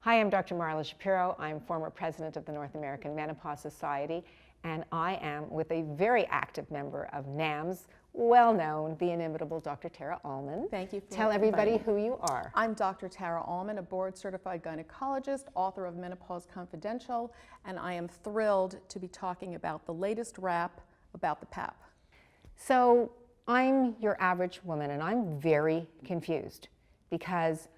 Hi, I'm Dr. Marla Shapiro. I'm former president of the North American Menopause Society, and I am with a very active member of NAMS, well-known, the inimitable Dr. Tara Allmen. Thank you for Tell everybody inviting who you are. I'm Dr. Tara Allmen, a board-certified gynecologist, author of Menopause Confidential, and I am thrilled to be talking about the latest rap about the PAP. So I'm your average woman, and I'm very confused because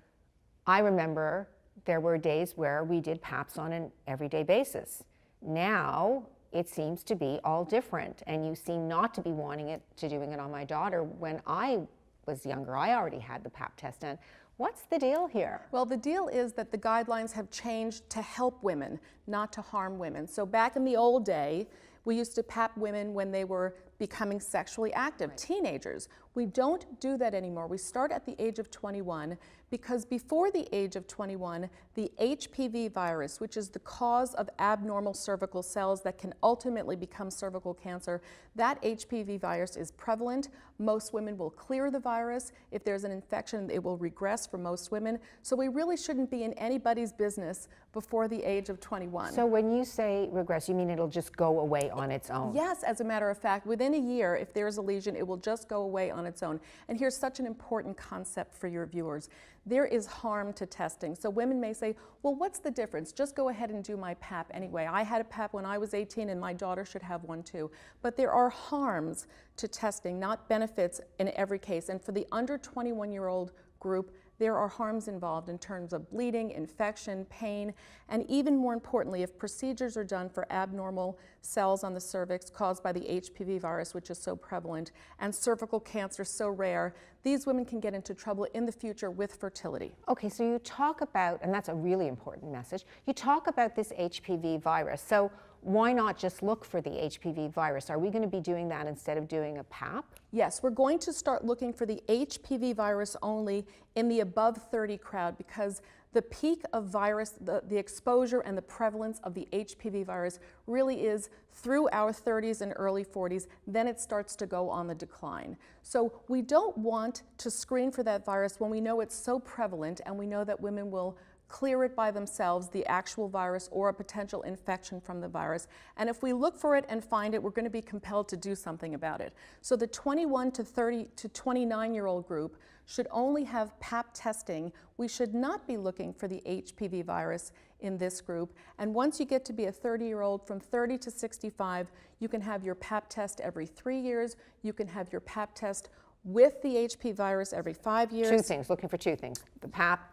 I remember there were days where we did PAPs on an everyday basis. Now it seems to be all different, and you seem not to be wanting to doing it on my daughter. When I was younger, I already had the PAP test done. What's the deal here? Well, the deal is that the guidelines have changed to help women, not to harm women. So back in the old day, we used to PAP women when they were becoming sexually active, right. Teenagers. We don't do that anymore. We start at the age of 21 because before the age of 21, the HPV virus, which is the cause of abnormal cervical cells that can ultimately become cervical cancer, that HPV virus is prevalent. Most women will clear the virus. If there's an infection, it will regress for most women. So we really shouldn't be in anybody's business before the age of 21. So when you say regress, you mean it'll just go away on its own? Yes, as a matter of fact, within a year, if there's a lesion, it will just go away on its own. And here's such an important concept for your viewers. There is harm to testing. So women may say, well, what's the difference? Just go ahead and do my PAP anyway. I had a PAP when I was 18 and my daughter should have one too. But there are harms to testing, not benefits in every case. And for the under 21-year-old group, there are harms involved in terms of bleeding, infection, pain, and even more importantly, if procedures are done for abnormal cells on the cervix caused by the HPV virus, which is so prevalent, and cervical cancer so rare, these women can get into trouble in the future with fertility. Okay, so you talk about, and that's a really important message, you talk about this HPV virus. So why not just look for the HPV virus? Are we going to be doing that instead of doing a PAP? Yes, we're going to start looking for the HPV virus only in the above 30 crowd because the peak of virus, the exposure and the prevalence of the HPV virus really is through our 30s and early 40s, then it starts to go on the decline. So we don't want to screen for that virus when we know it's so prevalent and we know that women will clear it by themselves, the actual virus or a potential infection from the virus. And if we look for it and find it, we're going to be compelled to do something about it. So the 21 to 30 to 29-year-old group should only have PAP testing. We should not be looking for the HPV virus in this group. And once you get to be a 30-year-old, from 30 to 65, you can have your PAP test every 3 years. You can have your PAP test with the HPV virus every 5 years. Two things, looking for two things, the PAP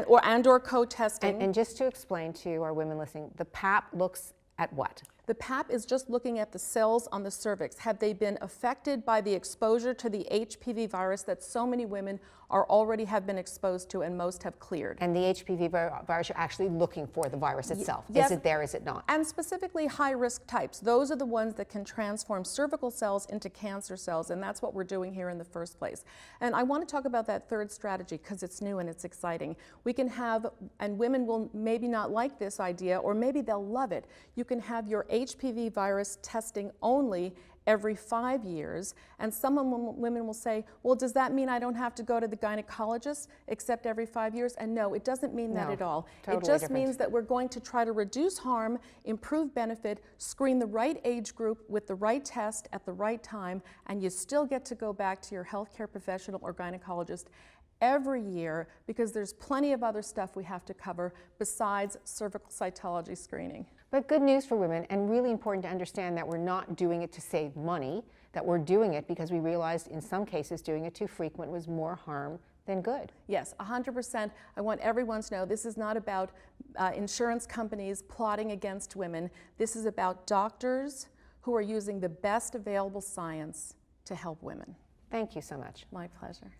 or co-testing. And just to explain to our women listening, the PAP looks at what? The PAP is just looking at the cells on the cervix. Have they been affected by the exposure to the HPV virus that so many women already have been exposed to and most have cleared? And the HPV virus, you're actually looking for the virus itself. Yes. Is it there, is it not? And specifically high-risk types. Those are the ones that can transform cervical cells into cancer cells, and that's what we're doing here in the first place. And I want to talk about that third strategy because it's new and it's exciting. We can have, and women will maybe not like this idea, or maybe they'll love it, you can have your HPV virus testing only every 5 years, and women will say, well, does that mean I don't have to go to the gynecologist except every 5 years? And no, it doesn't mean that at all. Totally it just different. means that we're going to try to reduce harm, improve benefit, screen the right age group with the right test at the right time, and you still get to go back to your healthcare professional or gynecologist every year because there's plenty of other stuff we have to cover besides cervical cytology screening. But good news for women, and really important to understand that we're not doing it to save money, that we're doing it because we realized in some cases doing it too frequent was more harm than good. Yes, 100%. I want everyone to know this is not about insurance companies plotting against women. This is about doctors who are using the best available science to help women. Thank you so much. My pleasure.